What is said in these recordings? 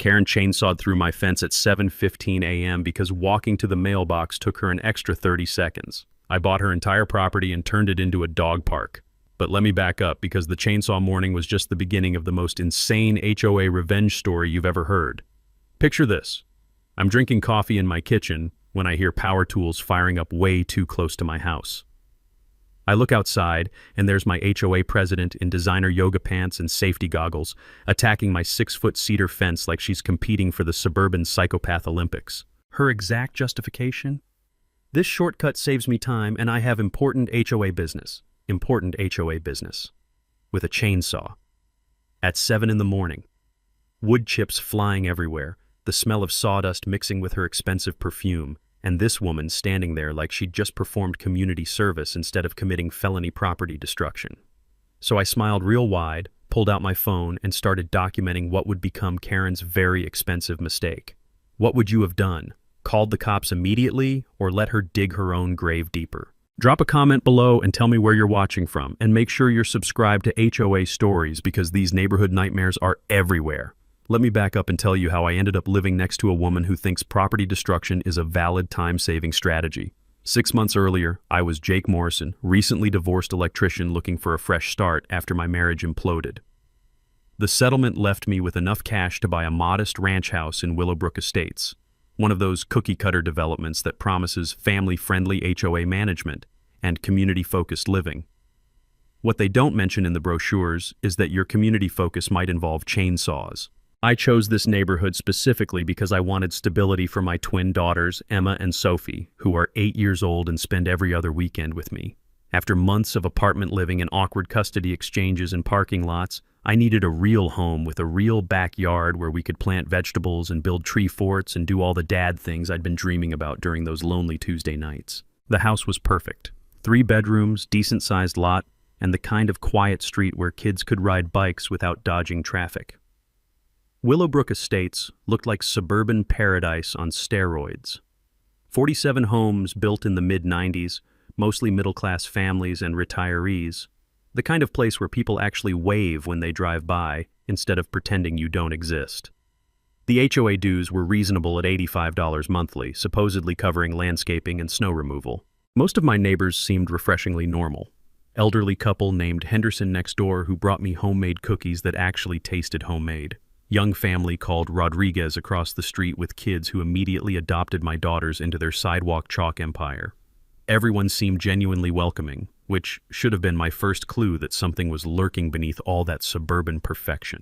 Karen chainsawed through my fence at 7:15 a.m. because walking to the mailbox took her an extra 30 seconds. I bought her entire property and turned it into a dog park. But let me back up, because the chainsaw morning was just the beginning of the most insane HOA revenge story you've ever heard. Picture this. I'm drinking coffee in my kitchen when I hear power tools firing up way too close to my house. I look outside, and there's my HOA president in designer yoga pants and safety goggles, attacking my 6-foot cedar fence like she's competing for the suburban psychopath Olympics. Her exact justification? This shortcut saves me time, and I have important HOA business. Important HOA business. With a chainsaw. At 7 in the morning. Wood chips flying everywhere, the smell of sawdust mixing with her expensive perfume, and this woman standing there like she'd just performed community service instead of committing felony property destruction. So I smiled real wide, pulled out my phone, and started documenting what would become Karen's very expensive mistake. What would you have done? Called the cops immediately, or let her dig her own grave deeper? Drop a comment below and tell me where you're watching from, and make sure you're subscribed to HOA Stories, because these neighborhood nightmares are everywhere. Let me back up and tell you how I ended up living next to a woman who thinks property destruction is a valid time-saving strategy. 6 months earlier, I was Jake Morrison, recently divorced electrician looking for a fresh start after my marriage imploded. The settlement left me with enough cash to buy a modest ranch house in Willowbrook Estates, one of those cookie-cutter developments that promises family-friendly HOA management and community-focused living. What they don't mention in the brochures is that your community focus might involve chainsaws. I chose this neighborhood specifically because I wanted stability for my twin daughters, Emma and Sophie, who are 8 years old and spend every other weekend with me. After months of apartment living and awkward custody exchanges in parking lots, I needed a real home with a real backyard where we could plant vegetables and build tree forts and do all the dad things I'd been dreaming about during those lonely Tuesday nights. The house was perfect. 3 bedrooms, decent-sized lot, and the kind of quiet street where kids could ride bikes without dodging traffic. Willowbrook Estates looked like suburban paradise on steroids. 47 homes built in the mid-90s, mostly middle-class families and retirees. The kind of place where people actually wave when they drive by, instead of pretending you don't exist. The HOA dues were reasonable at $85 monthly, supposedly covering landscaping and snow removal. Most of my neighbors seemed refreshingly normal. Elderly couple named Henderson next door who brought me homemade cookies that actually tasted homemade. Young family called Rodriguez across the street with kids who immediately adopted my daughters into their sidewalk chalk empire. Everyone seemed genuinely welcoming, which should have been my first clue that something was lurking beneath all that suburban perfection.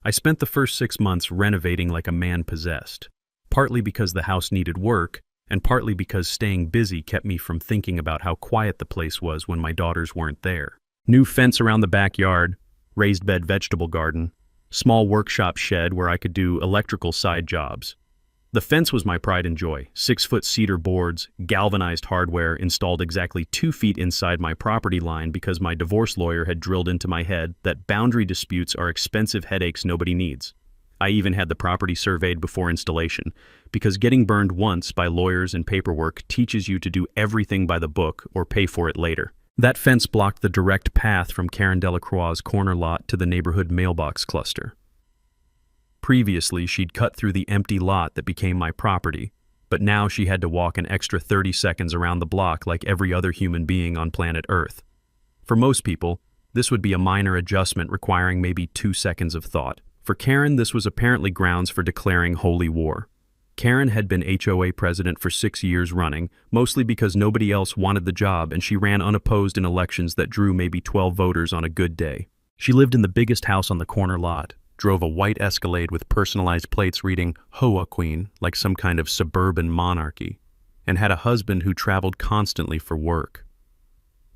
I spent the first 6 months renovating like a man possessed, partly because the house needed work, and partly because staying busy kept me from thinking about how quiet the place was when my daughters weren't there. New fence around the backyard, raised bed vegetable garden, small workshop shed where I could do electrical side jobs. The fence was my pride and joy. 6-foot cedar boards, galvanized hardware installed exactly 2 feet inside my property line because my divorce lawyer had drilled into my head that boundary disputes are expensive headaches nobody needs. I even had the property surveyed before installation, because getting burned once by lawyers and paperwork teaches you to do everything by the book or pay for it later. That fence blocked the direct path from Karen Delacroix's corner lot to the neighborhood mailbox cluster. Previously, she'd cut through the empty lot that became my property, but now she had to walk an extra 30 seconds around the block like every other human being on planet Earth. For most people, this would be a minor adjustment requiring maybe 2 seconds of thought. For Karen, this was apparently grounds for declaring holy war. Karen had been HOA president for 6 years running, mostly because nobody else wanted the job, and she ran unopposed in elections that drew maybe 12 voters on a good day. She lived in the biggest house on the corner lot, drove a white Escalade with personalized plates reading Hoa Queen like some kind of suburban monarchy, and had a husband who traveled constantly for work.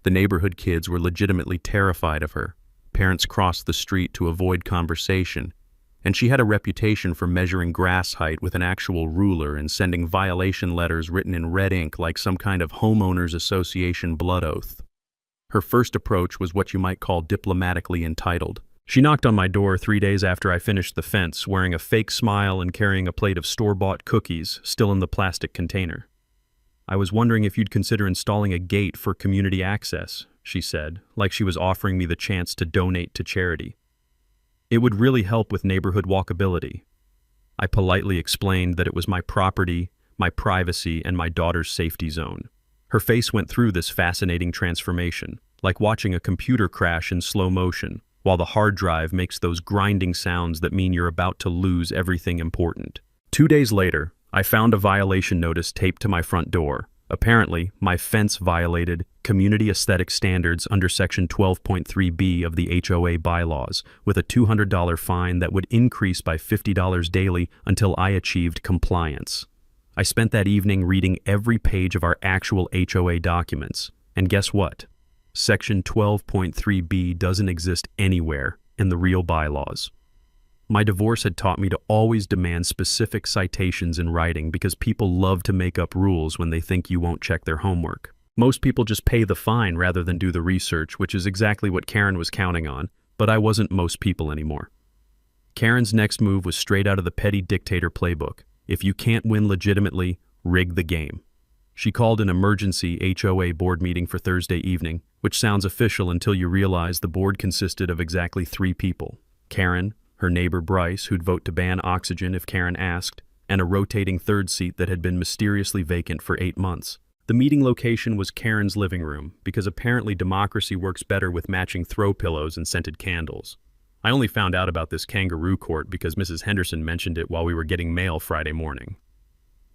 The neighborhood kids were legitimately terrified of her. Parents crossed the street to avoid conversation, and she had a reputation for measuring grass height with an actual ruler and sending violation letters written in red ink like some kind of homeowners association blood oath. Her first approach was what you might call diplomatically entitled. She knocked on my door 3 days after I finished the fence, wearing a fake smile and carrying a plate of store-bought cookies still in the plastic container. "I was wondering if you'd consider installing a gate for community access," she said, like she was offering me the chance to donate to charity. "It would really help with neighborhood walkability. I politely explained that it was my property, my privacy, and my daughter's safety zone. Her face went through this fascinating transformation, like watching a computer crash in slow motion, while the hard drive makes those grinding sounds that mean you're about to lose everything important. 2 days later, I found a violation notice taped to my front door. Apparently, my fence violated community aesthetic standards under Section 12.3b of the HOA bylaws, with a $200 fine that would increase by $50 daily until I achieved compliance. I spent that evening reading every page of our actual HOA documents, and guess what? Section 12.3b doesn't exist anywhere in the real bylaws. My divorce had taught me to always demand specific citations in writing because people love to make up rules when they think you won't check their homework. Most people just pay the fine rather than do the research, which is exactly what Karen was counting on, but I wasn't most people anymore. Karen's next move was straight out of the petty dictator playbook. If you can't win legitimately, rig the game. She called an emergency HOA board meeting for Thursday evening, which sounds official until you realize the board consisted of exactly 3 people. Karen, her neighbor Bryce, who'd vote to ban oxygen if Karen asked, and a rotating third seat that had been mysteriously vacant for 8 months. The meeting location was Karen's living room, because apparently democracy works better with matching throw pillows and scented candles. I only found out about this kangaroo court because Mrs. Henderson mentioned it while we were getting mail Friday morning.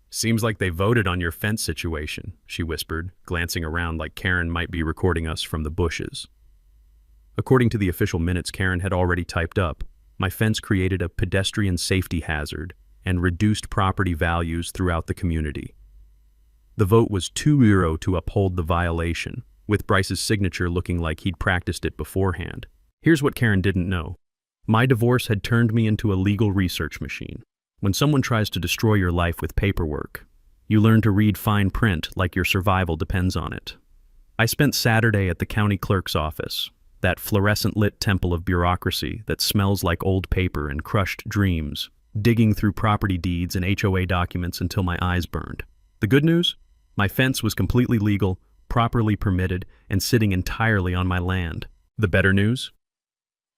"Seems like they voted on your fence situation," she whispered, glancing around like Karen might be recording us from the bushes. According to the official minutes Karen had already typed up, my fence created a pedestrian safety hazard and reduced property values throughout the community. The vote was 2-0 to uphold the violation, with Bryce's signature looking like he'd practiced it beforehand. Here's what Karen didn't know. My divorce had turned me into a legal research machine. When someone tries to destroy your life with paperwork, you learn to read fine print like your survival depends on it. I spent Saturday at the county clerk's office, that fluorescent-lit temple of bureaucracy that smells like old paper and crushed dreams, digging through property deeds and HOA documents until my eyes burned. The good news? My fence was completely legal, properly permitted, and sitting entirely on my land. The better news?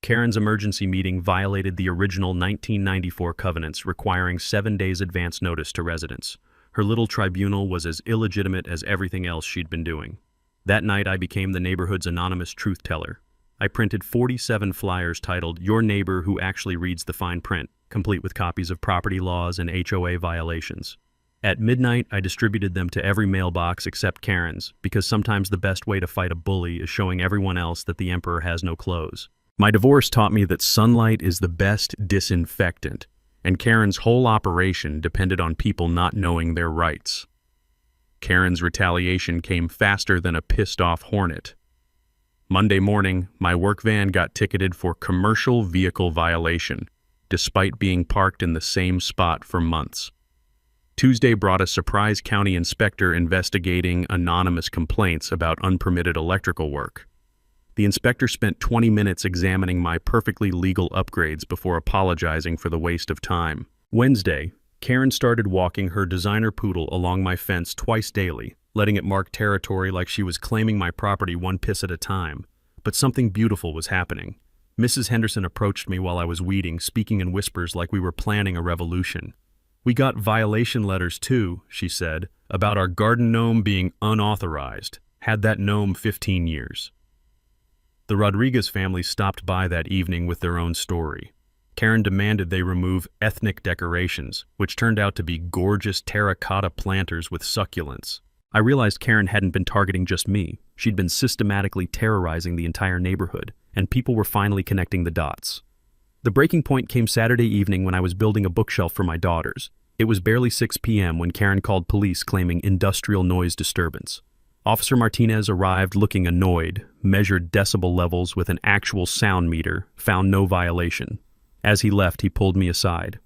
Karen's emergency meeting violated the original 1994 covenants requiring 7 days advance notice to residents. Her little tribunal was as illegitimate as everything else she'd been doing. That night I became the neighborhood's anonymous truth teller. I printed 47 flyers titled, "Your Neighbor Who Actually Reads the Fine Print," complete with copies of property laws and HOA violations. At midnight, I distributed them to every mailbox except Karen's, because sometimes the best way to fight a bully is showing everyone else that the emperor has no clothes. My divorce taught me that sunlight is the best disinfectant, and Karen's whole operation depended on people not knowing their rights. Karen's retaliation came faster than a pissed-off hornet. Monday morning, my work van got ticketed for commercial vehicle violation, despite being parked in the same spot for months. Tuesday brought a surprise county inspector investigating anonymous complaints about unpermitted electrical work. The inspector spent 20 minutes examining my perfectly legal upgrades before apologizing for the waste of time. Wednesday, Karen started walking her designer poodle along my fence twice daily, letting it mark territory like she was claiming my property one piss at a time. But something beautiful was happening. Mrs. Henderson approached me while I was weeding, speaking in whispers like we were planning a revolution. "We got violation letters too," she said, "about our garden gnome being unauthorized. Had that gnome 15 years. The Rodriguez family stopped by that evening with their own story. Karen demanded they remove ethnic decorations, which turned out to be gorgeous terracotta planters with succulents. I realized Karen hadn't been targeting just me. She'd been systematically terrorizing the entire neighborhood, and people were finally connecting the dots. The breaking point came Saturday evening when I was building a bookshelf for my daughters. It was barely 6 p.m. when Karen called police claiming industrial noise disturbance. Officer Martinez arrived looking annoyed, measured decibel levels with an actual sound meter, found no violation. As he left, he pulled me aside.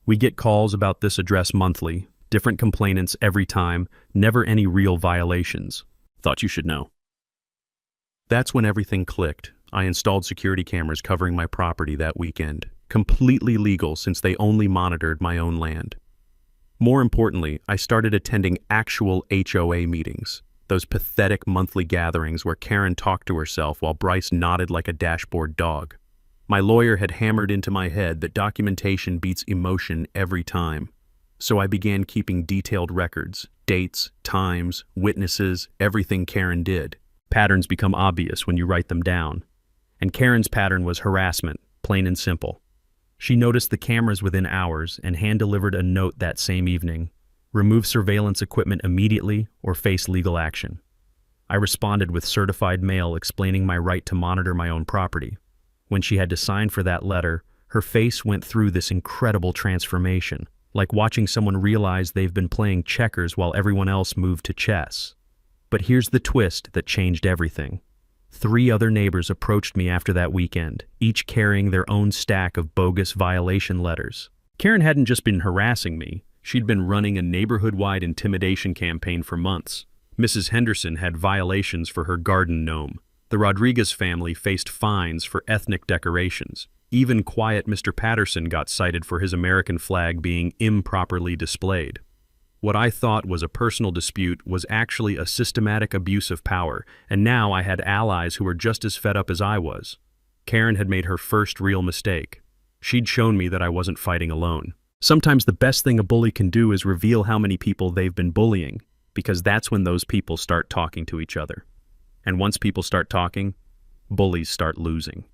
"We get calls about this address monthly, different complainants every time, never any real violations. Thought you should know." That's when everything clicked. I installed security cameras covering my property that weekend, completely legal since they only monitored my own land. More importantly, I started attending actual HOA meetings, those pathetic monthly gatherings where Karen talked to herself while Bryce nodded like a dashboard dog. My lawyer had hammered into my head that documentation beats emotion every time. So I began keeping detailed records, dates, times, witnesses, everything Karen did. Patterns become obvious when you write them down. And Karen's pattern was harassment, plain and simple. She noticed the cameras within hours and hand-delivered a note that same evening. Remove surveillance equipment immediately or face legal action. I responded with certified mail explaining my right to monitor my own property. When she had to sign for that letter, her face went through this incredible transformation, like watching someone realize they've been playing checkers while everyone else moved to chess. But here's the twist that changed everything. 3 other neighbors approached me after that weekend, each carrying their own stack of bogus violation letters. Karen hadn't just been harassing me, she'd been running a neighborhood-wide intimidation campaign for months. Mrs. Henderson had violations for her garden gnome. The Rodriguez family faced fines for ethnic decorations. Even quiet Mr. Patterson got cited for his American flag being improperly displayed. What I thought was a personal dispute was actually a systematic abuse of power, and now I had allies who were just as fed up as I was. Karen had made her first real mistake. She'd shown me that I wasn't fighting alone. Sometimes the best thing a bully can do is reveal how many people they've been bullying, because that's when those people start talking to each other. And once people start talking, bullies start losing.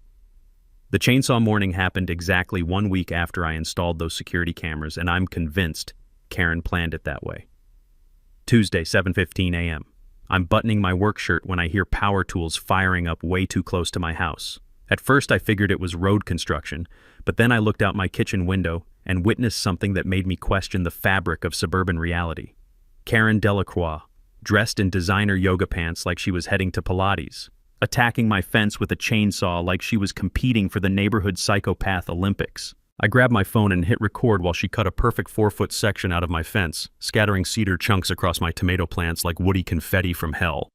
The chainsaw morning happened exactly 1 week after I installed those security cameras, and I'm convinced Karen planned it that way. Tuesday, 7:15 a.m. I'm buttoning my work shirt when I hear power tools firing up way too close to my house. At first I figured it was road construction, but then I looked out my kitchen window and witnessed something that made me question the fabric of suburban reality. Karen Delacroix, dressed in designer yoga pants like she was heading to Pilates, attacking my fence with a chainsaw like she was competing for the neighborhood psychopath Olympics. I grabbed my phone and hit record while she cut a perfect 4-foot section out of my fence, scattering cedar chunks across my tomato plants like woody confetti from hell.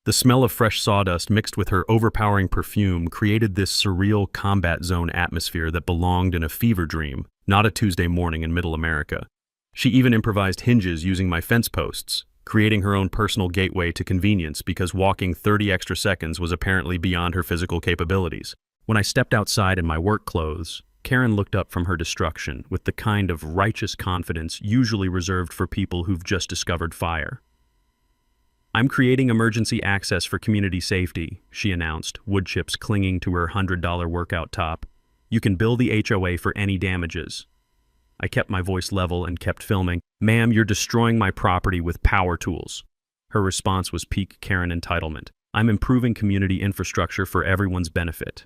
The smell of fresh sawdust mixed with her overpowering perfume created this surreal combat zone atmosphere that belonged in a fever dream, not a Tuesday morning in Middle America. She even improvised hinges using my fence posts, creating her own personal gateway to convenience because walking 30 extra seconds was apparently beyond her physical capabilities. When I stepped outside in my work clothes, Karen looked up from her destruction with the kind of righteous confidence usually reserved for people who've just discovered fire. "I'm creating emergency access for community safety," she announced, wood chips clinging to her $100 workout top. "You can bill the HOA for any damages." I kept my voice level and kept filming. "Ma'am, you're destroying my property with power tools." Her response was peak Karen entitlement. "I'm improving community infrastructure for everyone's benefit."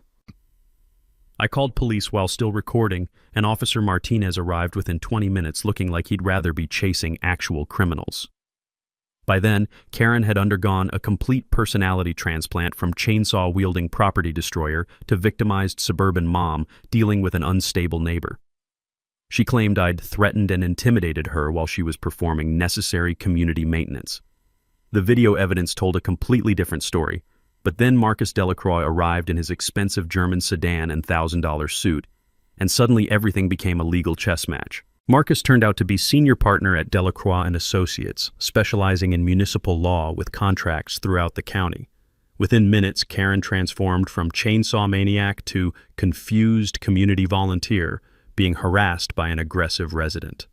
I called police while still recording, and Officer Martinez arrived within 20 minutes looking like he'd rather be chasing actual criminals. By then, Karen had undergone a complete personality transplant from chainsaw-wielding property destroyer to victimized suburban mom dealing with an unstable neighbor. She claimed I'd threatened and intimidated her while she was performing necessary community maintenance. The video evidence told a completely different story, but then Marcus Delacroix arrived in his expensive German sedan and $1,000 suit, and suddenly everything became a legal chess match. Marcus turned out to be senior partner at Delacroix and Associates, specializing in municipal law with contracts throughout the county. Within minutes, Karen transformed from chainsaw maniac to confused community volunteer, being harassed by an aggressive resident.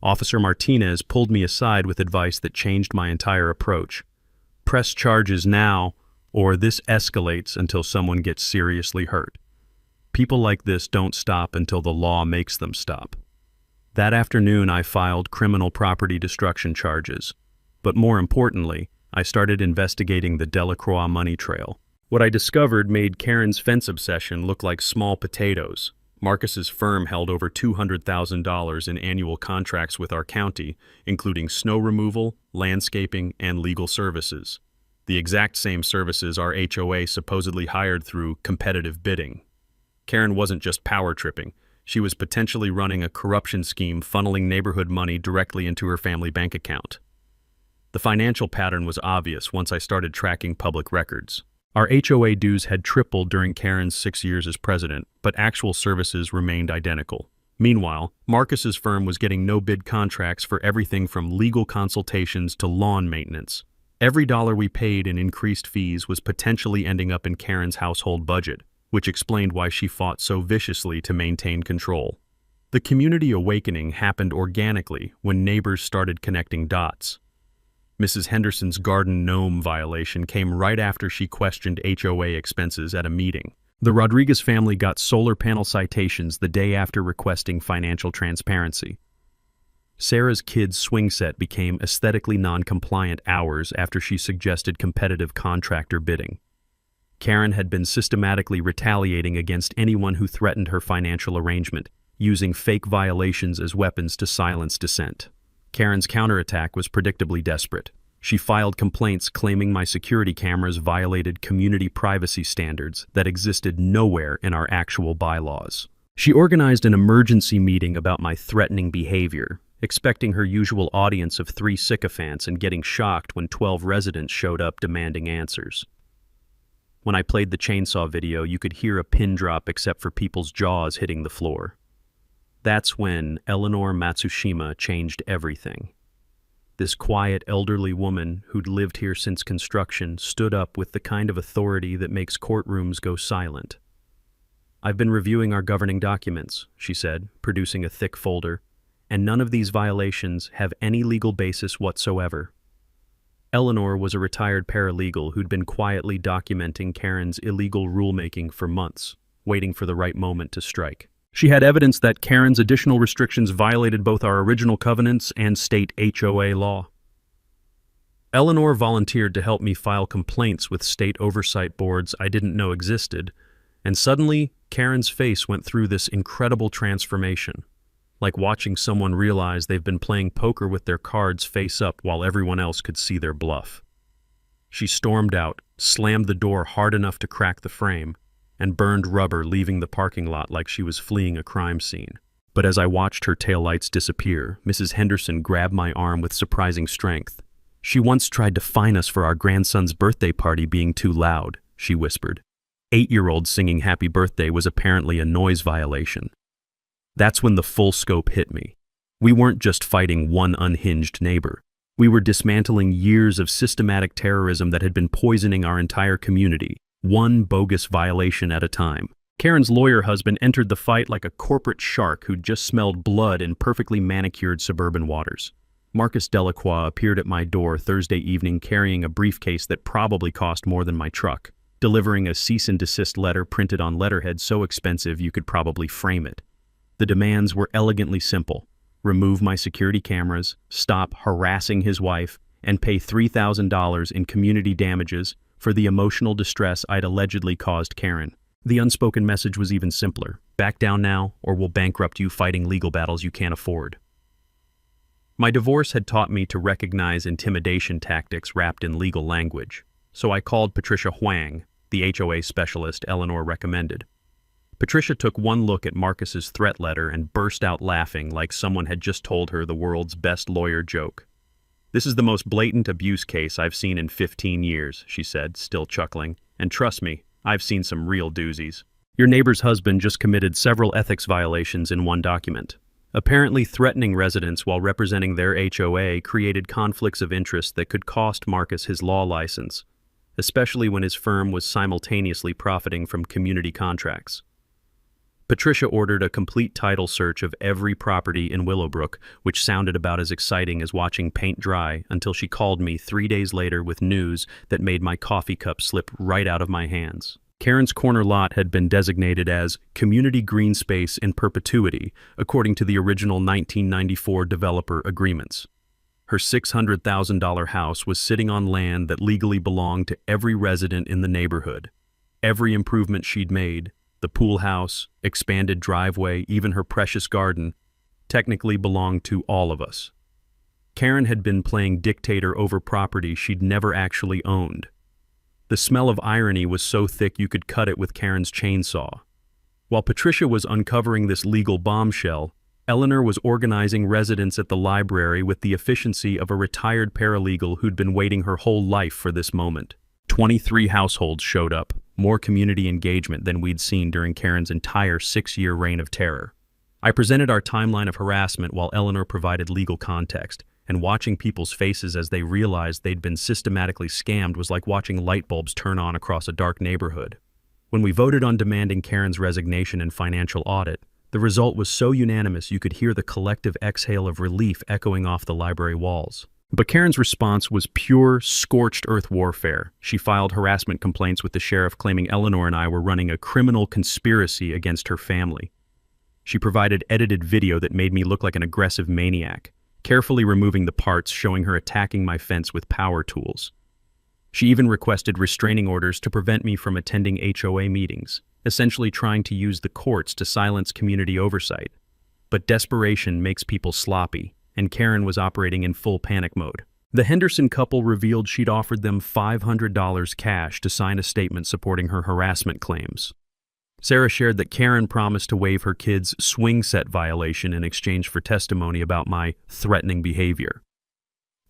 Officer Martinez pulled me aside with advice that changed my entire approach. "Press charges now, or this escalates until someone gets seriously hurt. People like this don't stop until the law makes them stop." That afternoon, I filed criminal property destruction charges. But more importantly, I started investigating the Delacroix money trail. What I discovered made Karen's fence obsession look like small potatoes. Marcus's firm held over $200,000 in annual contracts with our county, including snow removal, landscaping, and legal services. The exact same services our HOA supposedly hired through competitive bidding. Karen wasn't just power tripping. She was potentially running a corruption scheme funneling neighborhood money directly into her family bank account. The financial pattern was obvious once I started tracking public records. Our HOA dues had tripled during Karen's 6 years as president, but actual services remained identical. Meanwhile, Marcus's firm was getting no-bid contracts for everything from legal consultations to lawn maintenance. Every dollar we paid in increased fees was potentially ending up in Karen's household budget. which explained why she fought so viciously to maintain control. The community awakening happened organically when neighbors started connecting dots. Mrs. Henderson's garden gnome violation came right after she questioned HOA expenses at a meeting. The Rodriguez family got solar panel citations the day after requesting financial transparency. Sarah's kid's swing set became aesthetically non-compliant hours after she suggested competitive contractor bidding. Karen had been systematically retaliating against anyone who threatened her financial arrangement, using fake violations as weapons to silence dissent. Karen's counterattack was predictably desperate. She filed complaints claiming my security cameras violated community privacy standards that existed nowhere in our actual bylaws. She organized an emergency meeting about my threatening behavior, expecting her usual audience of 3 sycophants and getting shocked when 12 residents showed up demanding answers. When I played the chainsaw video, you could hear a pin drop except for people's jaws hitting the floor. That's when Eleanor Matsushima changed everything. This quiet, elderly woman who'd lived here since construction stood up with the kind of authority that makes courtrooms go silent. "I've been reviewing our governing documents," she said, producing a thick folder, "and none of these violations have any legal basis whatsoever." Eleanor was a retired paralegal who'd been quietly documenting Karen's illegal rulemaking for months, waiting for the right moment to strike. She had evidence that Karen's additional restrictions violated both our original covenants and state HOA law. Eleanor volunteered to help me file complaints with state oversight boards I didn't know existed, and suddenly Karen's face went through this incredible transformation, like watching someone realize they've been playing poker with their cards face up while everyone else could see their bluff. She stormed out, slammed the door hard enough to crack the frame, and burned rubber, leaving the parking lot like she was fleeing a crime scene. But as I watched her taillights disappear, Mrs. Henderson grabbed my arm with surprising strength. "She once tried to fine us for our grandson's birthday party being too loud," she whispered. 8-year-olds singing happy birthday was apparently a noise violation. That's when the full scope hit me. We weren't just fighting one unhinged neighbor. We were dismantling years of systematic terrorism that had been poisoning our entire community, one bogus violation at a time. Karen's lawyer husband entered the fight like a corporate shark who'd just smelled blood in perfectly manicured suburban waters. Marcus Delacroix appeared at my door Thursday evening carrying a briefcase that probably cost more than my truck, delivering a cease and desist letter printed on letterhead so expensive you could probably frame it. The demands were elegantly simple: remove my security cameras, stop harassing his wife, and pay $3,000 in community damages for the emotional distress I'd allegedly caused Karen. The unspoken message was even simpler: back down now, or we'll bankrupt you fighting legal battles you can't afford. My divorce had taught me to recognize intimidation tactics wrapped in legal language, so I called Patricia Huang, the HOA specialist Eleanor recommended. Patricia took one look at Marcus's threat letter and burst out laughing like someone had just told her the world's best lawyer joke. "This is the most blatant abuse case I've seen in 15 years, she said, still chuckling. "And trust me, I've seen some real doozies. Your neighbor's husband just committed several ethics violations in one document. Apparently threatening residents while representing their HOA created conflicts of interest that could cost Marcus his law license, especially when his firm was simultaneously profiting from community contracts." Patricia ordered a complete title search of every property in Willowbrook, which sounded about as exciting as watching paint dry, until she called me 3 days later with news that made my coffee cup slip right out of my hands. Karen's corner lot had been designated as community green space in perpetuity, according to the original 1994 developer agreements. Her $600,000 house was sitting on land that legally belonged to every resident in the neighborhood. Every improvement she'd made, the pool house, expanded driveway, even her precious garden, technically belonged to all of us. Karen had been playing dictator over property she'd never actually owned. The smell of irony was so thick you could cut it with Karen's chainsaw. While Patricia was uncovering this legal bombshell, Eleanor was organizing residents at the library with the efficiency of a retired paralegal who'd been waiting her whole life for this moment. 23 households showed up, more community engagement than we'd seen during Karen's entire 6-year reign of terror. I presented our timeline of harassment while Eleanor provided legal context, and watching people's faces as they realized they'd been systematically scammed was like watching light bulbs turn on across a dark neighborhood. When we voted on demanding Karen's resignation and financial audit, the result was so unanimous you could hear the collective exhale of relief echoing off the library walls. But Karen's response was pure, scorched earth warfare. She filed harassment complaints with the sheriff claiming Eleanor and I were running a criminal conspiracy against her family. She provided edited video that made me look like an aggressive maniac, carefully removing the parts showing her attacking my fence with power tools. She even requested restraining orders to prevent me from attending HOA meetings, essentially trying to use the courts to silence community oversight. But desperation makes people sloppy, and Karen was operating in full panic mode. The Henderson couple revealed she'd offered them $500 cash to sign a statement supporting her harassment claims. Sarah shared that Karen promised to waive her kid's swing set violation in exchange for testimony about my threatening behavior.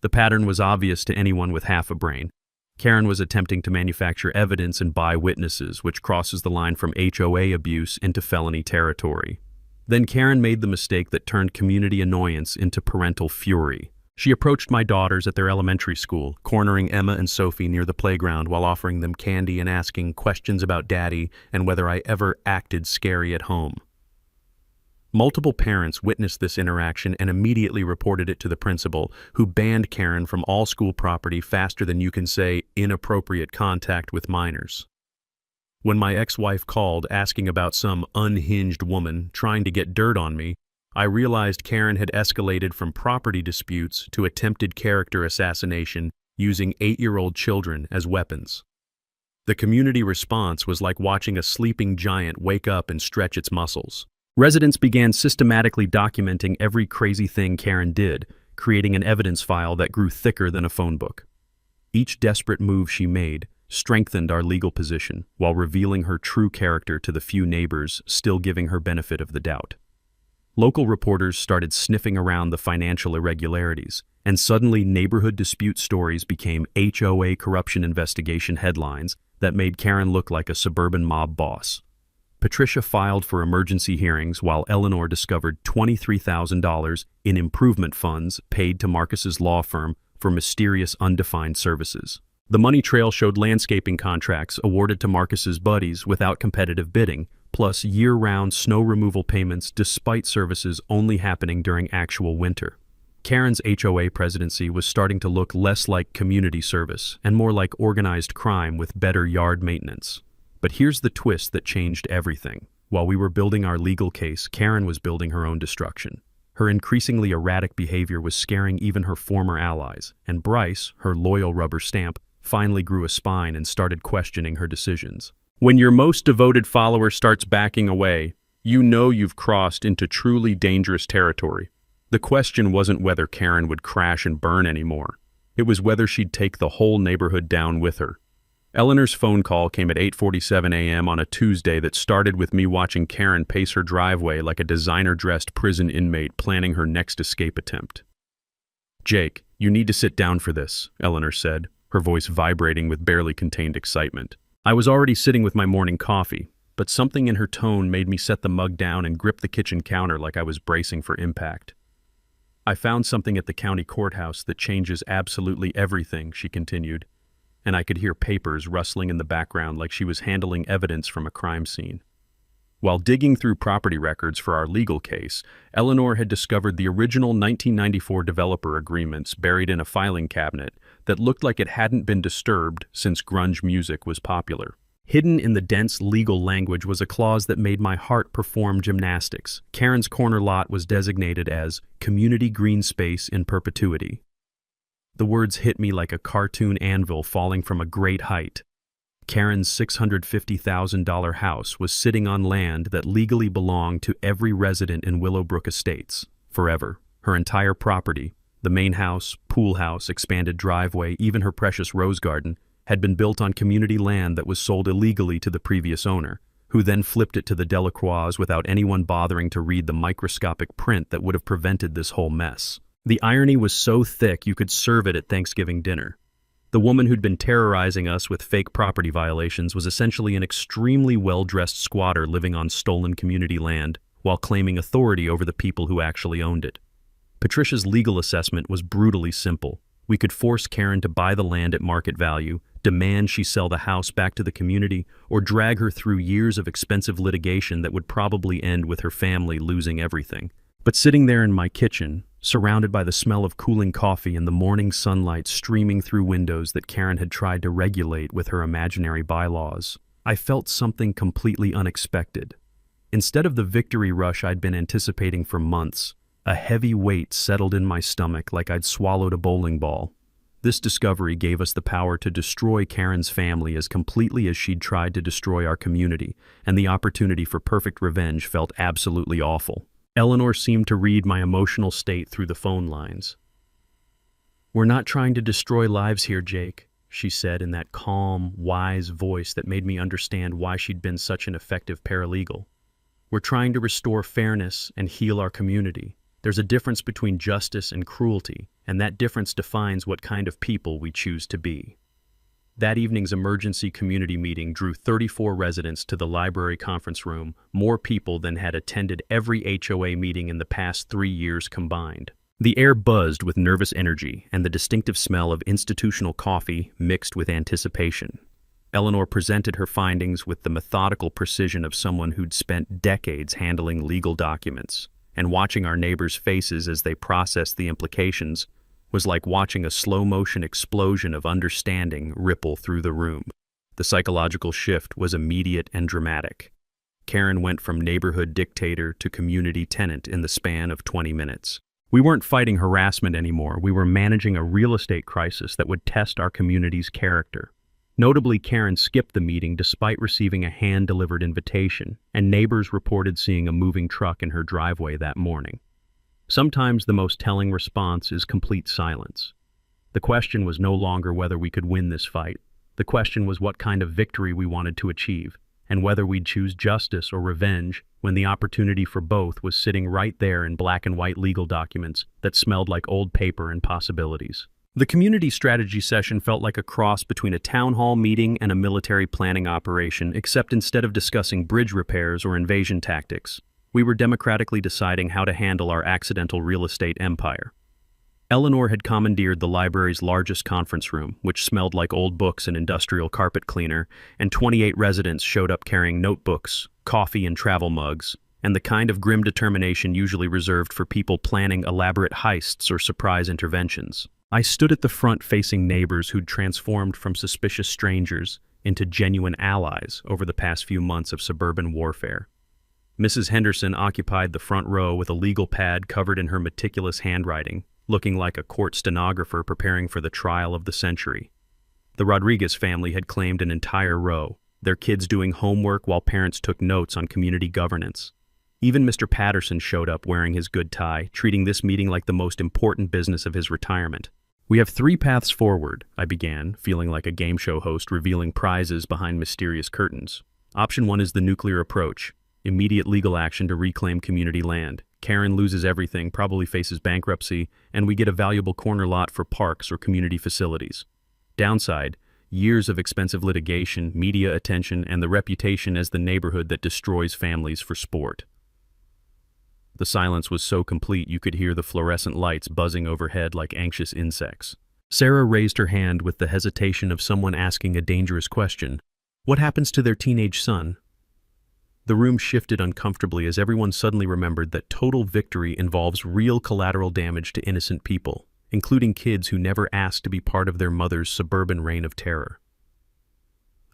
The pattern was obvious to anyone with half a brain. Karen was attempting to manufacture evidence and buy witnesses, which crosses the line from HOA abuse into felony territory. Then Karen made the mistake that turned community annoyance into parental fury. She approached my daughters at their elementary school, cornering Emma and Sophie near the playground while offering them candy and asking questions about Daddy and whether I ever acted scary at home. Multiple parents witnessed this interaction and immediately reported it to the principal, who banned Karen from all school property faster than you can say inappropriate contact with minors. When my ex-wife called asking about some unhinged woman trying to get dirt on me, I realized Karen had escalated from property disputes to attempted character assassination using 8-year-old children as weapons. The community response was like watching a sleeping giant wake up and stretch its muscles. Residents began systematically documenting every crazy thing Karen did, creating an evidence file that grew thicker than a phone book. Each desperate move she made strengthened our legal position while revealing her true character to the few neighbors still giving her benefit of the doubt. Local reporters started sniffing around the financial irregularities, and suddenly neighborhood dispute stories became HOA corruption investigation headlines that made Karen look like a suburban mob boss. Patricia filed for emergency hearings while Eleanor discovered $23,000 in improvement funds paid to Marcus's law firm for mysterious undefined services. The money trail showed landscaping contracts awarded to Marcus's buddies without competitive bidding, plus year-round snow removal payments despite services only happening during actual winter. Karen's HOA presidency was starting to look less like community service and more like organized crime with better yard maintenance. But here's the twist that changed everything. While we were building our legal case, Karen was building her own destruction. Her increasingly erratic behavior was scaring even her former allies, and Bryce, her loyal rubber stamp, finally grew a spine and started questioning her decisions. When your most devoted follower starts backing away, you know you've crossed into truly dangerous territory. The question wasn't whether Karen would crash and burn anymore. It was whether she'd take the whole neighborhood down with her. Eleanor's phone call came at 8:47 a.m. on a Tuesday that started with me watching Karen pace her driveway like a designer-dressed prison inmate planning her next escape attempt. "Jake, you need to sit down for this," Eleanor said, her voice vibrating with barely contained excitement. I was already sitting with my morning coffee, but something in her tone made me set the mug down and grip the kitchen counter like I was bracing for impact. "I found something at the county courthouse that changes absolutely everything," she continued, and I could hear papers rustling in the background like she was handling evidence from a crime scene. While digging through property records for our legal case, Eleanor had discovered the original 1994 developer agreements buried in a filing cabinet that looked like it hadn't been disturbed since grunge music was popular. Hidden in the dense legal language was a clause that made my heart perform gymnastics. Karen's corner lot was designated as community green space in perpetuity. The words hit me like a cartoon anvil falling from a great height. Karen's $650,000 house was sitting on land that legally belonged to every resident in Willowbrook Estates, forever. Her entire property, the main house, pool house, expanded driveway, even her precious rose garden, had been built on community land that was sold illegally to the previous owner, who then flipped it to the Delacroix without anyone bothering to read the microscopic print that would have prevented this whole mess. The irony was so thick you could serve it at Thanksgiving dinner. The woman who'd been terrorizing us with fake property violations was essentially an extremely well-dressed squatter living on stolen community land while claiming authority over the people who actually owned it. Patricia's legal assessment was brutally simple. We could force Karen to buy the land at market value, demand she sell the house back to the community, or drag her through years of expensive litigation that would probably end with her family losing everything. But sitting there in my kitchen, surrounded by the smell of cooling coffee and the morning sunlight streaming through windows that Karen had tried to regulate with her imaginary bylaws, I felt something completely unexpected. Instead of the victory rush I'd been anticipating for months, a heavy weight settled in my stomach like I'd swallowed a bowling ball. This discovery gave us the power to destroy Karen's family as completely as she'd tried to destroy our community, and the opportunity for perfect revenge felt absolutely awful. Eleanor seemed to read my emotional state through the phone lines. "We're not trying to destroy lives here, Jake," she said in that calm, wise voice that made me understand why she'd been such an effective paralegal. "We're trying to restore fairness and heal our community. There's a difference between justice and cruelty, and that difference defines what kind of people we choose to be." That evening's emergency community meeting drew 34 residents to the library conference room, more people than had attended every HOA meeting in the past 3 years combined. The air buzzed with nervous energy and the distinctive smell of institutional coffee mixed with anticipation. Eleanor presented her findings with the methodical precision of someone who'd spent decades handling legal documents, and watching our neighbors' faces as they processed the implications was like watching a slow-motion explosion of understanding ripple through the room. The psychological shift was immediate and dramatic. Karen went from neighborhood dictator to community tenant in the span of 20 minutes. We weren't fighting harassment anymore. We were managing a real estate crisis that would test our community's character. Notably, Karen skipped the meeting despite receiving a hand-delivered invitation, and neighbors reported seeing a moving truck in her driveway that morning. Sometimes the most telling response is complete silence. The question was no longer whether we could win this fight. The question was what kind of victory we wanted to achieve, and whether we'd choose justice or revenge when the opportunity for both was sitting right there in black and white legal documents that smelled like old paper and possibilities. The community strategy session felt like a cross between a town hall meeting and a military planning operation, except instead of discussing bridge repairs or invasion tactics, we were democratically deciding how to handle our accidental real estate empire. Eleanor had commandeered the library's largest conference room, which smelled like old books and industrial carpet cleaner, and 28 residents showed up carrying notebooks, coffee and travel mugs, and the kind of grim determination usually reserved for people planning elaborate heists or surprise interventions. I stood at the front facing neighbors who'd transformed from suspicious strangers into genuine allies over the past few months of suburban warfare. Mrs. Henderson occupied the front row with a legal pad covered in her meticulous handwriting, looking like a court stenographer preparing for the trial of the century. The Rodriguez family had claimed an entire row, their kids doing homework while parents took notes on community governance. Even Mr. Patterson showed up wearing his good tie, treating this meeting like the most important business of his retirement. "We have 3 paths forward," I began, feeling like a game show host revealing prizes behind mysterious curtains. "Option 1 is the nuclear approach. Immediate legal action to reclaim community land. Karen loses everything, probably faces bankruptcy, and we get a valuable corner lot for parks or community facilities. Downside, years of expensive litigation, media attention, and the reputation as the neighborhood that destroys families for sport." The silence was so complete you could hear the fluorescent lights buzzing overhead like anxious insects. Sarah raised her hand with the hesitation of someone asking a dangerous question. "What happens to their teenage son?" The room shifted uncomfortably as everyone suddenly remembered that total victory involves real collateral damage to innocent people, including kids who never asked to be part of their mother's suburban reign of terror.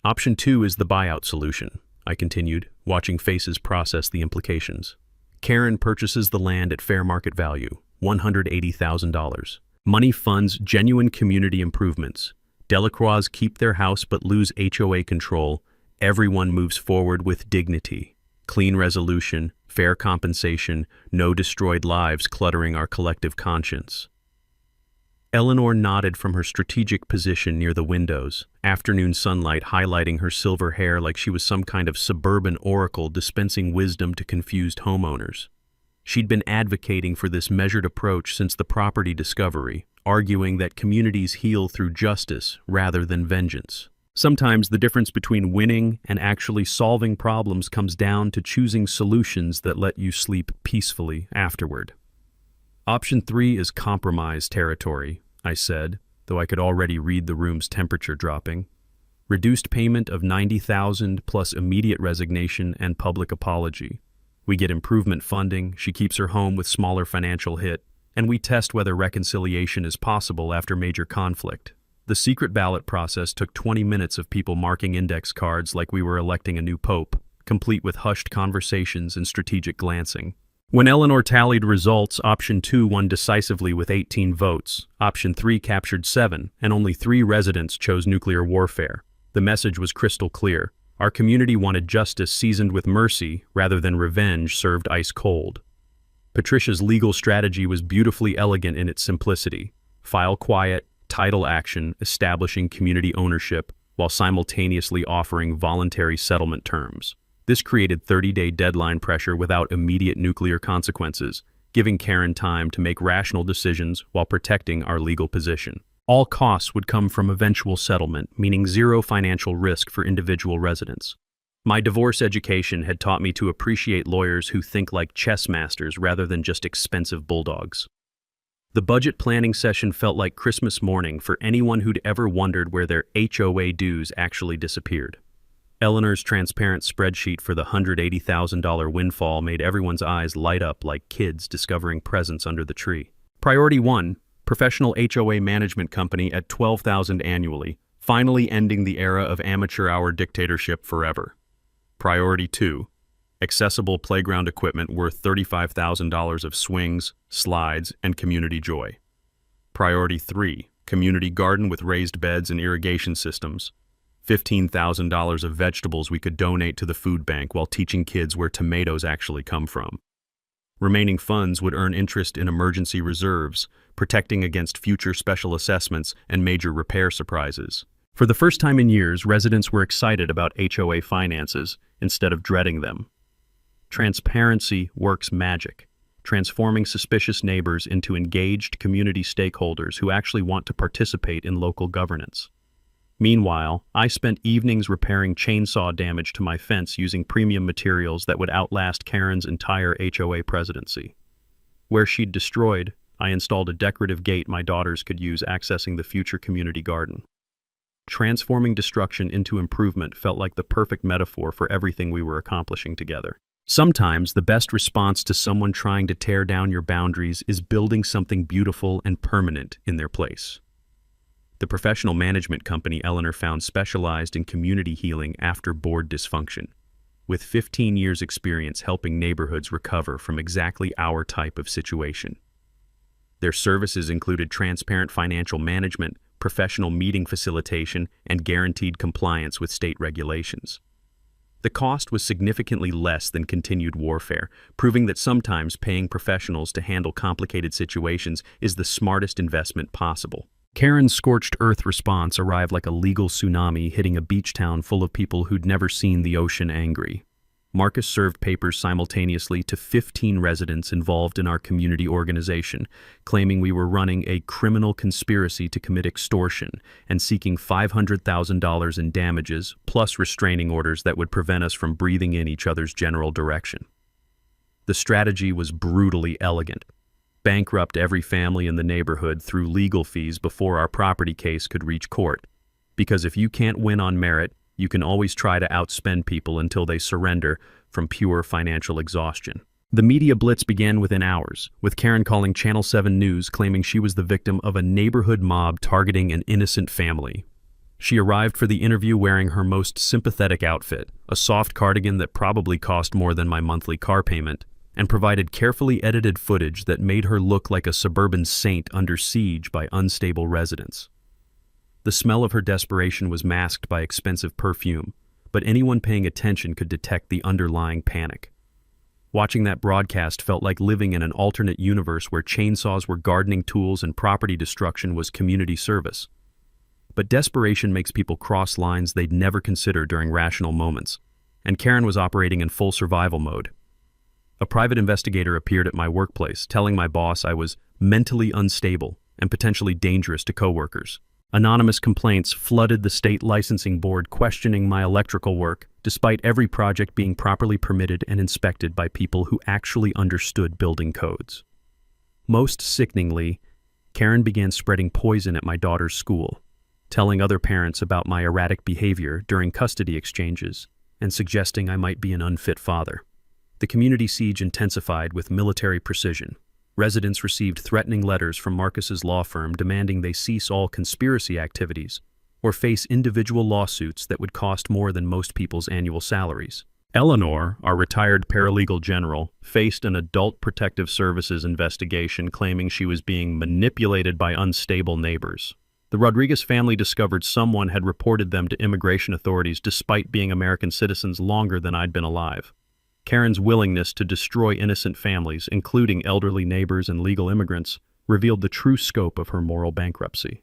"Option 2 is the buyout solution," I continued, watching faces process the implications. "Karen purchases the land at fair market value, $180,000. Money funds genuine community improvements. Delacroix keep their house but lose HOA control. Everyone moves forward with dignity. Clean resolution, fair compensation, no destroyed lives cluttering our collective conscience." Eleanor nodded from her strategic position near the windows, afternoon sunlight highlighting her silver hair like she was some kind of suburban oracle dispensing wisdom to confused homeowners. She'd been advocating for this measured approach since the property discovery, arguing that communities heal through justice rather than vengeance. Sometimes the difference between winning and actually solving problems comes down to choosing solutions that let you sleep peacefully afterward. "Option 3 is compromise territory," I said, though I could already read the room's temperature dropping. Reduced payment of $90,000 plus immediate resignation and public apology. We get improvement funding, she keeps her home with smaller financial hit, and we test whether reconciliation is possible after major conflict. The secret ballot process took 20 minutes of people marking index cards like we were electing a new pope, complete with hushed conversations and strategic glancing. When Eleanor tallied results, option 2 won decisively with 18 votes, option 3 captured 7, and only 3 residents chose nuclear warfare. The message was crystal clear. Our community wanted justice seasoned with mercy rather than revenge served ice cold. Patricia's legal strategy was beautifully elegant in its simplicity. File quiet, title action, establishing community ownership, while simultaneously offering voluntary settlement terms. This created 30-day deadline pressure without immediate nuclear consequences, giving Karen time to make rational decisions while protecting our legal position. All costs would come from eventual settlement, meaning zero financial risk for individual residents. My divorce education had taught me to appreciate lawyers who think like chess masters rather than just expensive bulldogs. The budget planning session felt like Christmas morning for anyone who'd ever wondered where their HOA dues actually disappeared. Eleanor's transparent spreadsheet for the $180,000 windfall made everyone's eyes light up like kids discovering presents under the tree. Priority 1, professional HOA management company at $12,000 annually, finally ending the era of amateur hour dictatorship forever. Priority 2, accessible playground equipment worth $35,000 of swings, slides, and community joy. Priority 3, community garden with raised beds and irrigation systems. $15,000 of vegetables we could donate to the food bank while teaching kids where tomatoes actually come from. Remaining funds would earn interest in emergency reserves, protecting against future special assessments and major repair surprises. For the first time in years, residents were excited about HOA finances instead of dreading them. Transparency works magic, transforming suspicious neighbors into engaged community stakeholders who actually want to participate in local governance. Meanwhile, I spent evenings repairing chainsaw damage to my fence using premium materials that would outlast Karen's entire HOA presidency. Where she'd destroyed, I installed a decorative gate my daughters could use accessing the future community garden. Transforming destruction into improvement felt like the perfect metaphor for everything we were accomplishing together. Sometimes the best response to someone trying to tear down your boundaries is building something beautiful and permanent in their place. The professional management company Eleanor found specialized in community healing after board dysfunction, with 15 years' experience helping neighborhoods recover from exactly our type of situation. Their services included transparent financial management, professional meeting facilitation, and guaranteed compliance with state regulations. The cost was significantly less than continued warfare, proving that sometimes paying professionals to handle complicated situations is the smartest investment possible. Karen's scorched earth response arrived like a legal tsunami hitting a beach town full of people who'd never seen the ocean angry. Marcus served papers simultaneously to 15 residents involved in our community organization, claiming we were running a criminal conspiracy to commit extortion and seeking $500,000 in damages, plus restraining orders that would prevent us from breathing in each other's general direction. The strategy was brutally elegant. Bankrupt every family in the neighborhood through legal fees before our property case could reach court. Because if you can't win on merit, you can always try to outspend people until they surrender from pure financial exhaustion. The media blitz began within hours, with Karen calling Channel 7 News claiming she was the victim of a neighborhood mob targeting an innocent family. She arrived for the interview wearing her most sympathetic outfit, a soft cardigan that probably cost more than my monthly car payment, and provided carefully edited footage that made her look like a suburban saint under siege by unstable residents. The smell of her desperation was masked by expensive perfume, but anyone paying attention could detect the underlying panic. Watching that broadcast felt like living in an alternate universe where chainsaws were gardening tools and property destruction was community service. But desperation makes people cross lines they'd never consider during rational moments, and Karen was operating in full survival mode. A private investigator appeared at my workplace, telling my boss I was mentally unstable and potentially dangerous to coworkers. Anonymous complaints flooded the state licensing board questioning my electrical work, despite every project being properly permitted and inspected by people who actually understood building codes. Most sickeningly, Karen began spreading poison at my daughter's school. telling other parents about my erratic behavior during custody exchanges and suggesting I might be an unfit father. The community siege intensified with military precision. Residents received threatening letters from Marcus's law firm demanding they cease all conspiracy activities or face individual lawsuits that would cost more than most people's annual salaries. Eleanor, our retired paralegal general, faced an Adult Protective Services investigation claiming she was being manipulated by unstable neighbors. The Rodriguez family discovered someone had reported them to immigration authorities despite being American citizens longer than I'd been alive. Karen's willingness to destroy innocent families, including elderly neighbors and legal immigrants, revealed the true scope of her moral bankruptcy.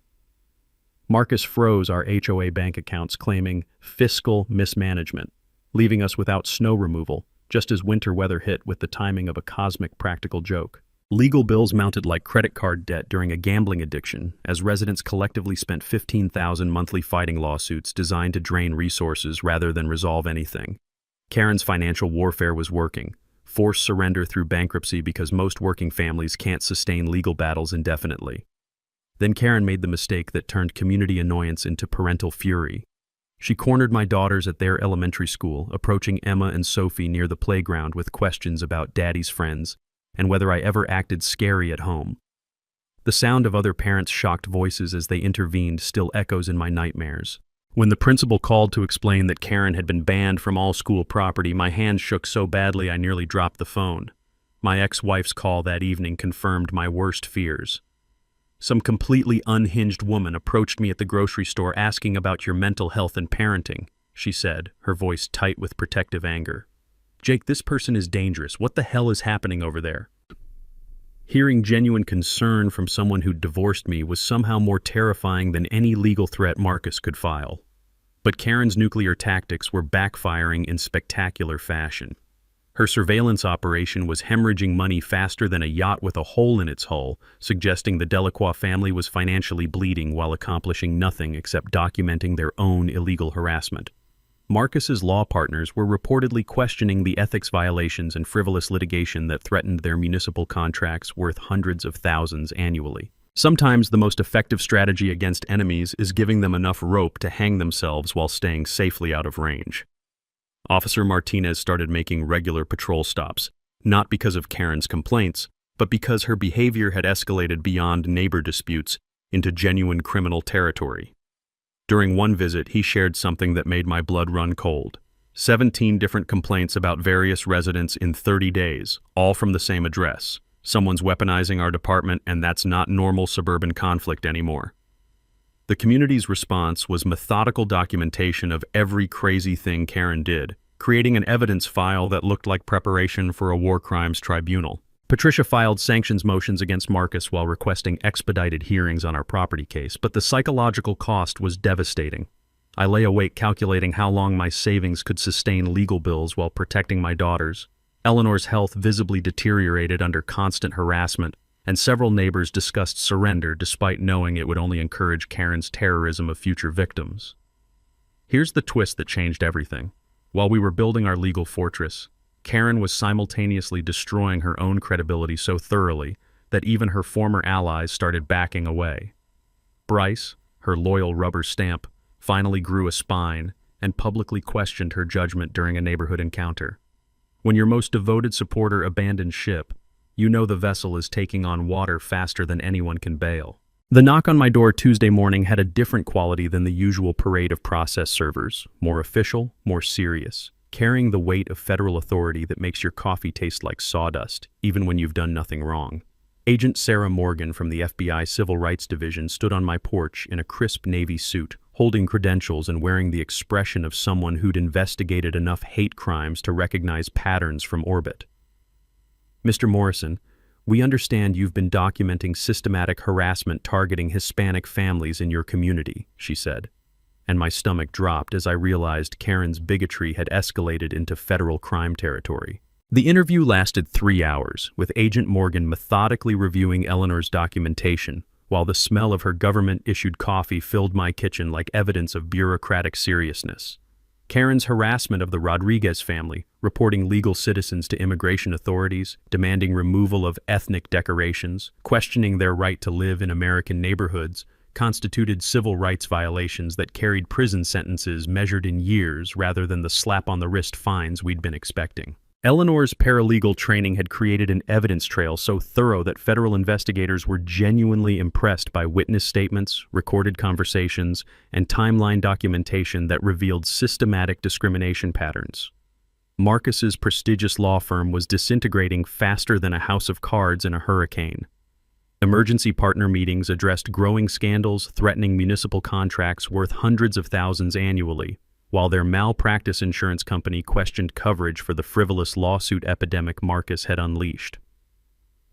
Marcus froze our HOA bank accounts, claiming fiscal mismanagement, leaving us without snow removal, just as winter weather hit with the timing of a cosmic practical joke. Legal bills mounted like credit card debt during a gambling addiction, as residents collectively spent 15,000 monthly fighting lawsuits designed to drain resources rather than resolve anything. Karen's financial warfare was working. Forced surrender through bankruptcy because most working families can't sustain legal battles indefinitely. Then Karen made the mistake that turned community annoyance into parental fury. She cornered my daughters at their elementary school, approaching Emma and Sophie near the playground with questions about Daddy's friends and whether I ever acted scary at home. The sound of other parents' shocked voices as they intervened still echoes in my nightmares. When the principal called to explain that Karen had been banned from all school property, my hands shook so badly I nearly dropped the phone. My ex-wife's call that evening confirmed my worst fears. Some completely unhinged woman approached me at the grocery store asking about your mental health and parenting, she said, her voice tight with protective anger. Jake, this person is dangerous. What the hell is happening over there? Hearing genuine concern from someone who'd divorced me was somehow more terrifying than any legal threat Marcus could file. But Karen's nuclear tactics were backfiring in spectacular fashion. Her surveillance operation was hemorrhaging money faster than a yacht with a hole in its hull, suggesting the Delacroix family was financially bleeding while accomplishing nothing except documenting their own illegal harassment. Marcus's law partners were reportedly questioning the ethics violations and frivolous litigation that threatened their municipal contracts worth hundreds of thousands annually. Sometimes the most effective strategy against enemies is giving them enough rope to hang themselves while staying safely out of range. Officer Martinez started making regular patrol stops, not because of Karen's complaints, but because her behavior had escalated beyond neighbor disputes into genuine criminal territory. During one visit, he shared something that made my blood run cold. 17 different complaints about various residents in 30 days, all from the same address. Someone's weaponizing our department, and that's not normal suburban conflict anymore. The community's response was methodical documentation of every crazy thing Karen did, creating an evidence file that looked like preparation for a war crimes tribunal. Patricia filed sanctions motions against Marcus while requesting expedited hearings on our property case, but the psychological cost was devastating. I lay awake calculating how long my savings could sustain legal bills while protecting my daughters. Eleanor's health visibly deteriorated under constant harassment, and several neighbors discussed surrender despite knowing it would only encourage Karen's terrorism of future victims. Here's the twist that changed everything. While we were building our legal fortress, Karen was simultaneously destroying her own credibility so thoroughly that even her former allies started backing away. Bryce, her loyal rubber stamp, finally grew a spine and publicly questioned her judgment during a neighborhood encounter. When your most devoted supporter abandons ship, you know the vessel is taking on water faster than anyone can bail. The knock on my door Tuesday morning had a different quality than the usual parade of process servers, more official, more serious, carrying the weight of federal authority that makes your coffee taste like sawdust, even when you've done nothing wrong. Agent Sarah Morgan from the FBI Civil Rights Division stood on my porch in a crisp navy suit, holding credentials and wearing the expression of someone who'd investigated enough hate crimes to recognize patterns from orbit. Mr. Morrison, we understand you've been documenting systematic harassment targeting Hispanic families in your community, she said. And my stomach dropped as I realized Karen's bigotry had escalated into federal crime territory. The interview lasted 3 hours, with Agent Morgan methodically reviewing Eleanor's documentation, while the smell of her government-issued coffee filled my kitchen like evidence of bureaucratic seriousness. Karen's harassment of the Rodriguez family, reporting legal citizens to immigration authorities, demanding removal of ethnic decorations, questioning their right to live in American neighborhoods, constituted civil rights violations that carried prison sentences measured in years rather than the slap-on-the-wrist fines we'd been expecting. Eleanor's paralegal training had created an evidence trail so thorough that federal investigators were genuinely impressed by witness statements, recorded conversations, and timeline documentation that revealed systematic discrimination patterns. Marcus's prestigious law firm was disintegrating faster than a house of cards in a hurricane. Emergency partner meetings addressed growing scandals threatening municipal contracts worth hundreds of thousands annually, while their malpractice insurance company questioned coverage for the frivolous lawsuit epidemic Marcus had unleashed.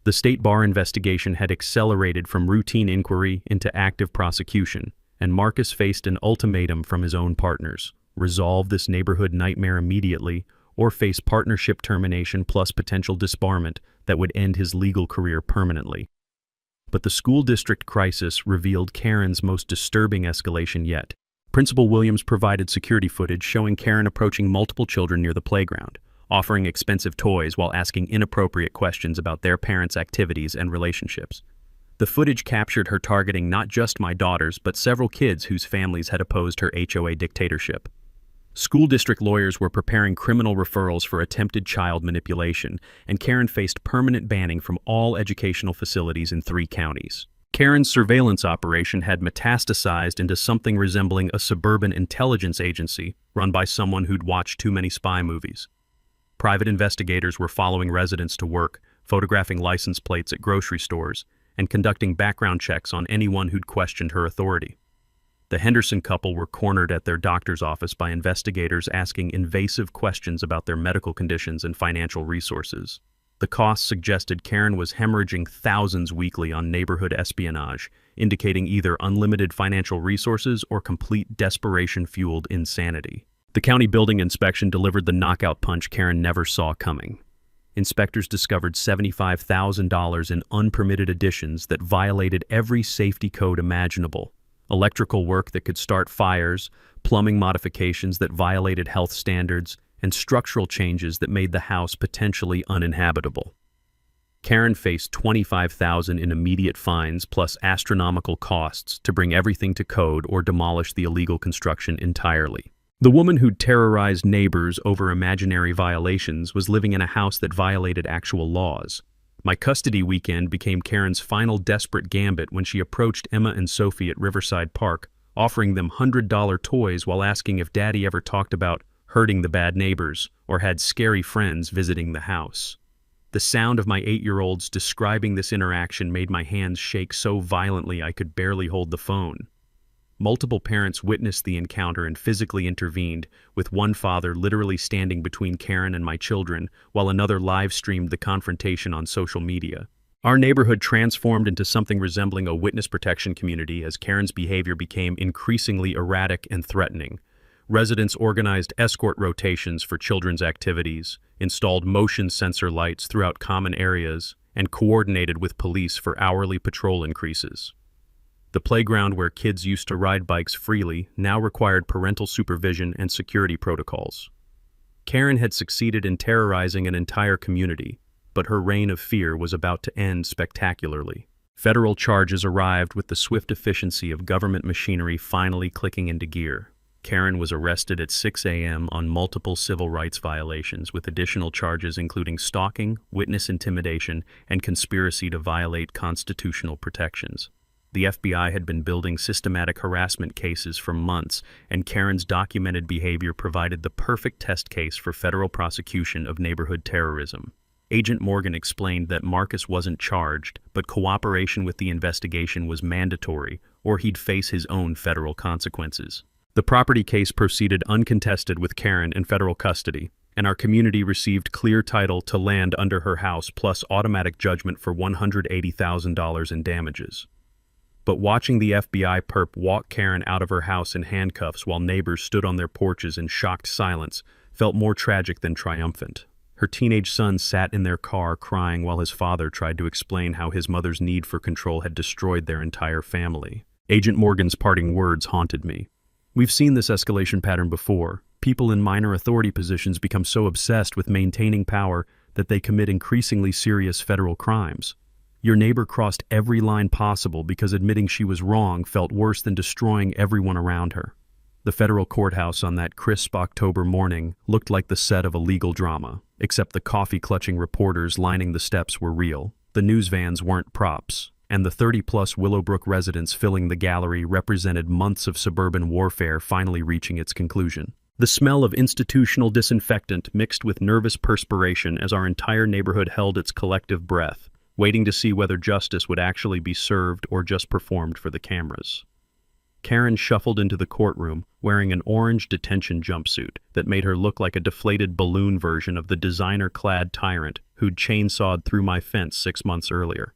The state bar investigation had accelerated from routine inquiry into active prosecution, and Marcus faced an ultimatum from his own partners: resolve this neighborhood nightmare immediately, or face partnership termination plus potential disbarment that would end his legal career permanently. But the school district crisis revealed Karen's most disturbing escalation yet. Principal Williams provided security footage showing Karen approaching multiple children near the playground, offering expensive toys while asking inappropriate questions about their parents' activities and relationships. The footage captured her targeting not just my daughters, but several kids whose families had opposed her HOA dictatorship. School district lawyers were preparing criminal referrals for attempted child manipulation, and Karen faced permanent banning from all educational facilities in 3 counties. Karen's surveillance operation had metastasized into something resembling a suburban intelligence agency run by someone who'd watched too many spy movies. Private investigators were following residents to work, photographing license plates at grocery stores, and conducting background checks on anyone who'd questioned her authority. The Henderson couple were cornered at their doctor's office by investigators asking invasive questions about their medical conditions and financial resources. The costs suggested Karen was hemorrhaging thousands weekly on neighborhood espionage, indicating either unlimited financial resources or complete desperation-fueled insanity. The county building inspection delivered the knockout punch Karen never saw coming. Inspectors discovered $75,000 in unpermitted additions that violated every safety code imaginable: electrical work that could start fires, plumbing modifications that violated health standards, and structural changes that made the house potentially uninhabitable. Karen faced $25,000 in immediate fines plus astronomical costs to bring everything to code or demolish the illegal construction entirely. The woman who'd terrorized neighbors over imaginary violations was living in a house that violated actual laws. My custody weekend became Karen's final desperate gambit when she approached Emma and Sophie at Riverside Park, offering them $100 toys while asking if Daddy ever talked about hurting the bad neighbors or had scary friends visiting the house. The sound of my 8-year-olds describing this interaction made my hands shake so violently I could barely hold the phone. Multiple parents witnessed the encounter and physically intervened, with one father literally standing between Karen and my children, while another live-streamed the confrontation on social media. Our neighborhood transformed into something resembling a witness protection community as Karen's behavior became increasingly erratic and threatening. Residents organized escort rotations for children's activities, installed motion sensor lights throughout common areas, and coordinated with police for hourly patrol increases. The playground where kids used to ride bikes freely now required parental supervision and security protocols. Karen had succeeded in terrorizing an entire community, but her reign of fear was about to end spectacularly. Federal charges arrived with the swift efficiency of government machinery finally clicking into gear. Karen was arrested at 6 a.m. on multiple civil rights violations, with additional charges including stalking, witness intimidation, and conspiracy to violate constitutional protections. The FBI had been building systematic harassment cases for months, and Karen's documented behavior provided the perfect test case for federal prosecution of neighborhood terrorism. Agent Morgan explained that Marcus wasn't charged, but cooperation with the investigation was mandatory, or he'd face his own federal consequences. The property case proceeded uncontested with Karen in federal custody, and our community received clear title to land under her house plus automatic judgment for $180,000 in damages. But watching the FBI perp walk Karen out of her house in handcuffs while neighbors stood on their porches in shocked silence felt more tragic than triumphant. Her teenage son sat in their car crying while his father tried to explain how his mother's need for control had destroyed their entire family. Agent Morgan's parting words haunted me. We've seen this escalation pattern before. People in minor authority positions become so obsessed with maintaining power that they commit increasingly serious federal crimes. Your neighbor crossed every line possible because admitting she was wrong felt worse than destroying everyone around her. The federal courthouse on that crisp October morning looked like the set of a legal drama, except the coffee-clutching reporters lining the steps were real, the news vans weren't props, and the 30-plus Willowbrook residents filling the gallery represented months of suburban warfare finally reaching its conclusion. The smell of institutional disinfectant mixed with nervous perspiration as our entire neighborhood held its collective breath, waiting to see whether justice would actually be served or just performed for the cameras. Karen shuffled into the courtroom wearing an orange detention jumpsuit that made her look like a deflated balloon version of the designer-clad tyrant who'd chainsawed through my fence 6 months earlier.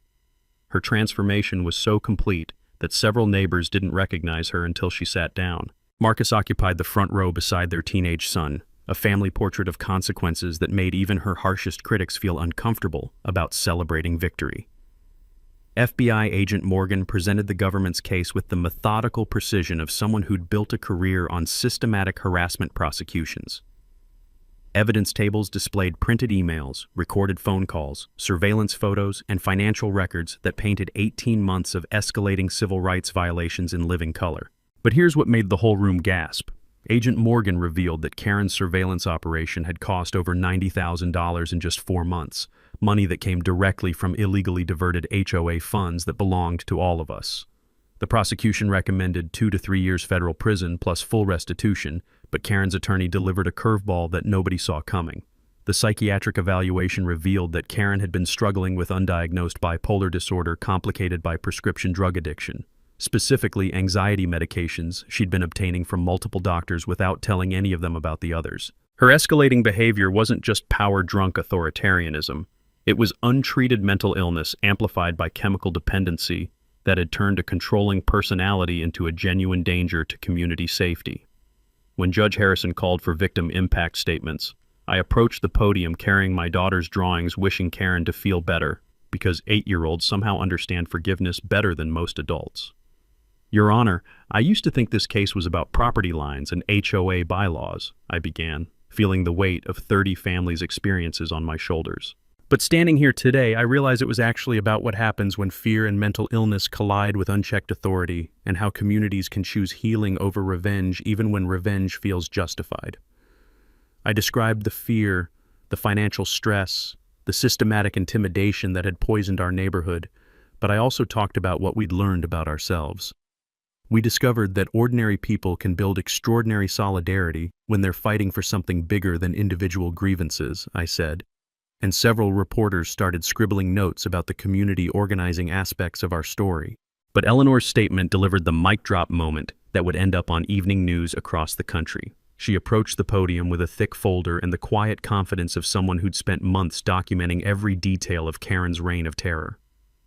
Her transformation was so complete that several neighbors didn't recognize her until she sat down. Marcus occupied the front row beside their teenage son, a family portrait of consequences that made even her harshest critics feel uncomfortable about celebrating victory. FBI agent Morgan presented the government's case with the methodical precision of someone who'd built a career on systematic harassment prosecutions. Evidence tables displayed printed emails, recorded phone calls, surveillance photos, and financial records that painted 18 months of escalating civil rights violations in living color. But here's what made the whole room gasp. Agent Morgan revealed that Karen's surveillance operation had cost over $90,000 in just 4 months, money that came directly from illegally diverted HOA funds that belonged to all of us. The prosecution recommended 2 to 3 years federal prison plus full restitution, but Karen's attorney delivered a curveball that nobody saw coming. The psychiatric evaluation revealed that Karen had been struggling with undiagnosed bipolar disorder complicated by prescription drug addiction. Specifically, anxiety medications she'd been obtaining from multiple doctors without telling any of them about the others. Her escalating behavior wasn't just power-drunk authoritarianism. It was untreated mental illness amplified by chemical dependency that had turned a controlling personality into a genuine danger to community safety. When Judge Harrison called for victim impact statements, I approached the podium carrying my daughter's drawings wishing Karen to feel better, because 8-year-olds somehow understand forgiveness better than most adults. Your Honor, I used to think this case was about property lines and HOA bylaws, I began, feeling the weight of 30 families' experiences on my shoulders. But standing here today, I realize it was actually about what happens when fear and mental illness collide with unchecked authority, and how communities can choose healing over revenge even when revenge feels justified. I described the fear, the financial stress, the systematic intimidation that had poisoned our neighborhood, but I also talked about what we'd learned about ourselves. We discovered that ordinary people can build extraordinary solidarity when they're fighting for something bigger than individual grievances, I said, and several reporters started scribbling notes about the community organizing aspects of our story. But Eleanor's statement delivered the mic drop moment that would end up on evening news across the country. She approached the podium with a thick folder and the quiet confidence of someone who'd spent months documenting every detail of Karen's reign of terror.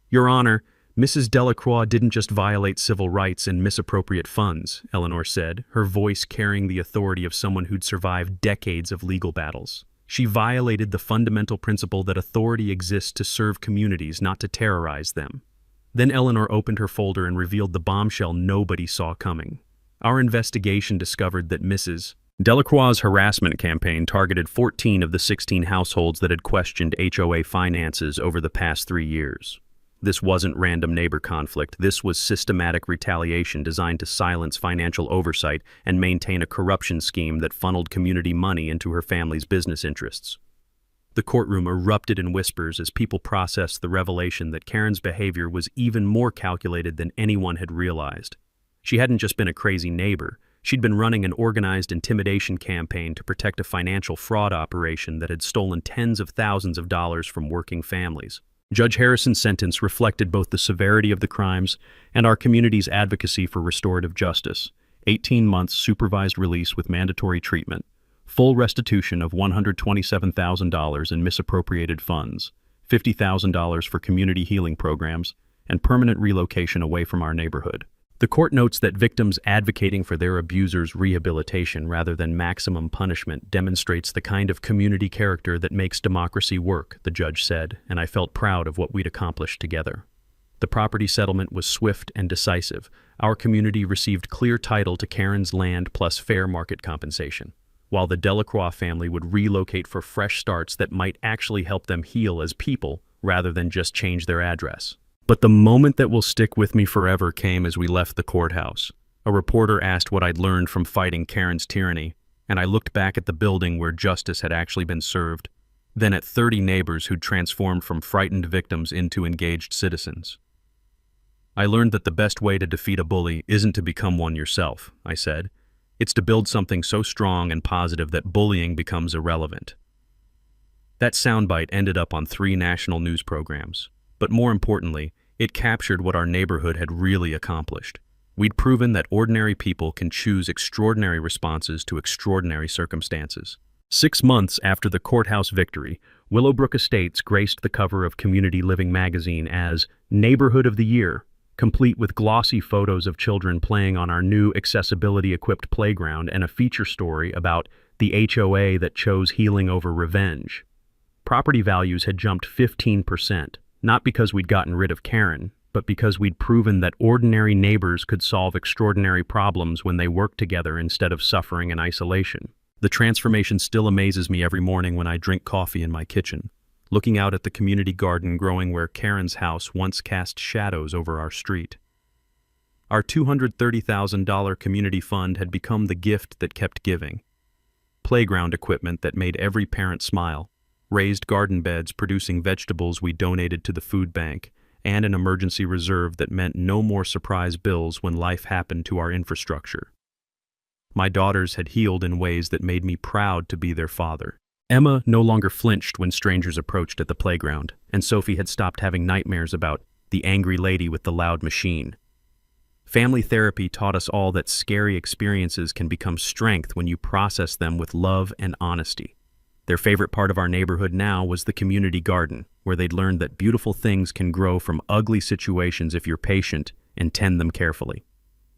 Your Honor, Mrs. Delacroix didn't just violate civil rights and misappropriate funds, Eleanor said, her voice carrying the authority of someone who'd survived decades of legal battles. She violated the fundamental principle that authority exists to serve communities, not to terrorize them. Then Eleanor opened her folder and revealed the bombshell nobody saw coming. Our investigation discovered that Mrs. Delacroix's harassment campaign targeted 14 of the 16 households that had questioned HOA finances over the past 3 years. This wasn't random neighbor conflict. This was systematic retaliation designed to silence financial oversight and maintain a corruption scheme that funneled community money into her family's business interests. The courtroom erupted in whispers as people processed the revelation that Karen's behavior was even more calculated than anyone had realized. She hadn't just been a crazy neighbor. She'd been running an organized intimidation campaign to protect a financial fraud operation that had stolen tens of thousands of dollars from working families. Judge Harrison's sentence reflected both the severity of the crimes and our community's advocacy for restorative justice. 18 months supervised release with mandatory treatment, full restitution of $127,000 in misappropriated funds, $50,000 for community healing programs, and permanent relocation away from our neighborhood. The court notes that victims advocating for their abusers' rehabilitation rather than maximum punishment demonstrates the kind of community character that makes democracy work, the judge said, and I felt proud of what we'd accomplished together. The property settlement was swift and decisive. Our community received clear title to Karen's land plus fair market compensation, while the Delacroix family would relocate for fresh starts that might actually help them heal as people rather than just change their address. But the moment that will stick with me forever came as we left the courthouse. A reporter asked what I'd learned from fighting Karen's tyranny, and I looked back at the building where justice had actually been served, then at 30 neighbors who'd transformed from frightened victims into engaged citizens. I learned that the best way to defeat a bully isn't to become one yourself, I said. It's to build something so strong and positive that bullying becomes irrelevant. That soundbite ended up on 3 national news programs, but more importantly, it captured what our neighborhood had really accomplished. We'd proven that ordinary people can choose extraordinary responses to extraordinary circumstances. 6 months after the courthouse victory, Willowbrook Estates graced the cover of Community Living magazine as Neighborhood of the Year, complete with glossy photos of children playing on our new accessibility-equipped playground and a feature story about the HOA that chose healing over revenge. Property values had jumped 15%, not because we'd gotten rid of Karen, but because we'd proven that ordinary neighbors could solve extraordinary problems when they worked together instead of suffering in isolation. The transformation still amazes me every morning when I drink coffee in my kitchen, looking out at the community garden growing where Karen's house once cast shadows over our street. Our $230,000 community fund had become the gift that kept giving. Playground equipment that made every parent smile, raised garden beds producing vegetables we donated to the food bank, and an emergency reserve that meant no more surprise bills when life happened to our infrastructure. My daughters had healed in ways that made me proud to be their father. Emma no longer flinched when strangers approached at the playground, and Sophie had stopped having nightmares about the angry lady with the loud machine. Family therapy taught us all that scary experiences can become strength when you process them with love and honesty. Their favorite part of our neighborhood now was the community garden, where they'd learned that beautiful things can grow from ugly situations if you're patient and tend them carefully.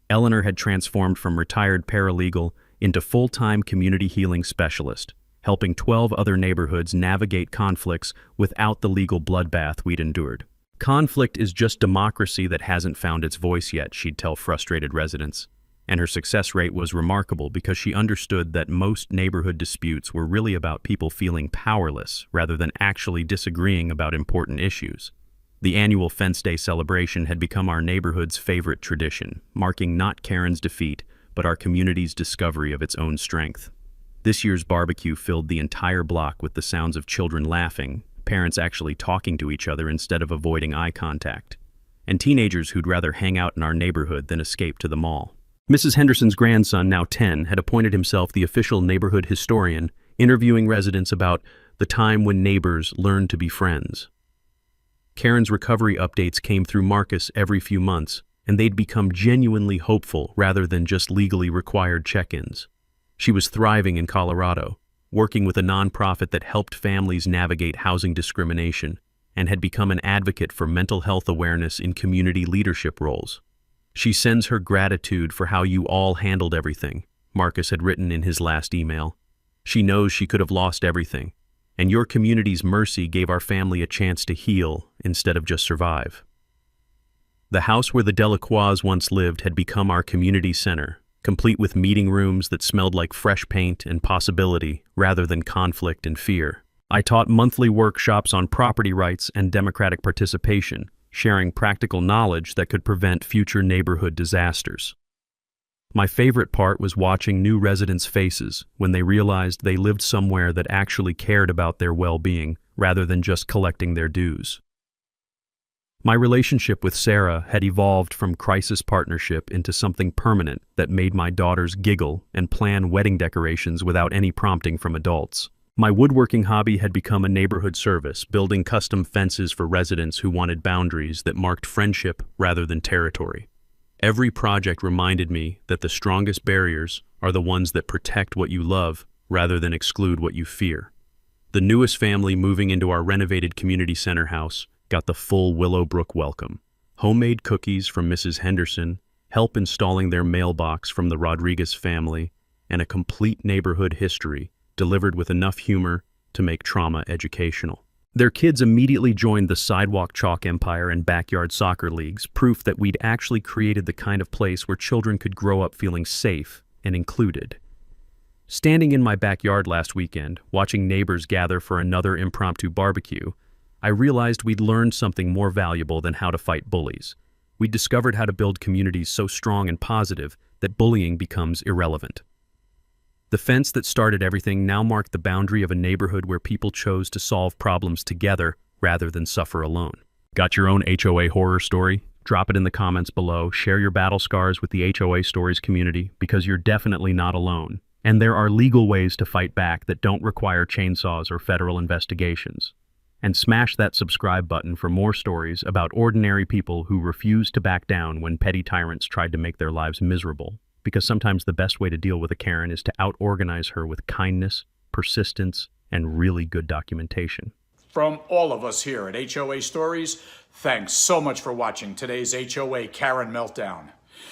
Eleanor had transformed from retired paralegal into full-time community healing specialist, helping 12 other neighborhoods navigate conflicts without the legal bloodbath we'd endured. Conflict is just democracy that hasn't found its voice yet, she'd tell frustrated residents. And her success rate was remarkable because she understood that most neighborhood disputes were really about people feeling powerless rather than actually disagreeing about important issues. The annual Fence Day celebration had become our neighborhood's favorite tradition, marking not Karen's defeat, but our community's discovery of its own strength. This year's barbecue filled the entire block with the sounds of children laughing, parents actually talking to each other instead of avoiding eye contact, and teenagers who'd rather hang out in our neighborhood than escape to the mall. Mrs. Henderson's grandson, now 10, had appointed himself the official neighborhood historian, interviewing residents about the time when neighbors learned to be friends. Karen's recovery updates came through Marcus every few months, and they'd become genuinely hopeful rather than just legally required check-ins. She was thriving in Colorado, working with a nonprofit that helped families navigate housing discrimination, and had become an advocate for mental health awareness in community leadership roles. She sends her gratitude for how you all handled everything, Marcus had written in his last email. She knows she could have lost everything, and your community's mercy gave our family a chance to heal instead of just survive. The house where the Delacroix once lived had become our community center, complete with meeting rooms that smelled like fresh paint and possibility rather than conflict and fear. I taught monthly workshops on property rights and democratic participation, sharing practical knowledge that could prevent future neighborhood disasters. My favorite part was watching new residents' faces when they realized they lived somewhere that actually cared about their well-being rather than just collecting their dues. My relationship with Sarah had evolved from crisis partnership into something permanent that made my daughters giggle and plan wedding decorations without any prompting from adults. My woodworking hobby had become a neighborhood service, building custom fences for residents who wanted boundaries that marked friendship rather than territory. Every project reminded me that the strongest barriers are the ones that protect what you love rather than exclude what you fear. The newest family moving into our renovated community center house got the full Willowbrook welcome. Homemade cookies from Mrs. Henderson, help installing their mailbox from the Rodriguez family, and a complete neighborhood history delivered with enough humor to make trauma educational. Their kids immediately joined the sidewalk chalk empire and backyard soccer leagues, proof that we'd actually created the kind of place where children could grow up feeling safe and included. Standing in my backyard last weekend, watching neighbors gather for another impromptu barbecue, I realized we'd learned something more valuable than how to fight bullies. We'd discovered how to build communities so strong and positive that bullying becomes irrelevant. The fence that started everything now marked the boundary of a neighborhood where people chose to solve problems together rather than suffer alone. Got your own HOA horror story? Drop it in the comments below. Share your battle scars with the HOA Stories community because you're definitely not alone. And there are legal ways to fight back that don't require chainsaws or federal investigations. And smash that subscribe button for more stories about ordinary people who refuse to back down when petty tyrants tried to make their lives miserable. Because sometimes the best way to deal with a Karen is to out-organize her with kindness, persistence, and really good documentation. From all of us here at HOA Stories, thanks so much for watching today's HOA Karen Meltdown.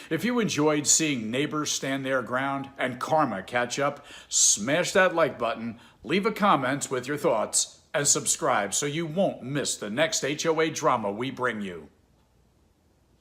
If you enjoyed seeing neighbors stand their ground and karma catch up, smash that like button, leave a comment with your thoughts, and subscribe so you won't miss the next HOA drama we bring you.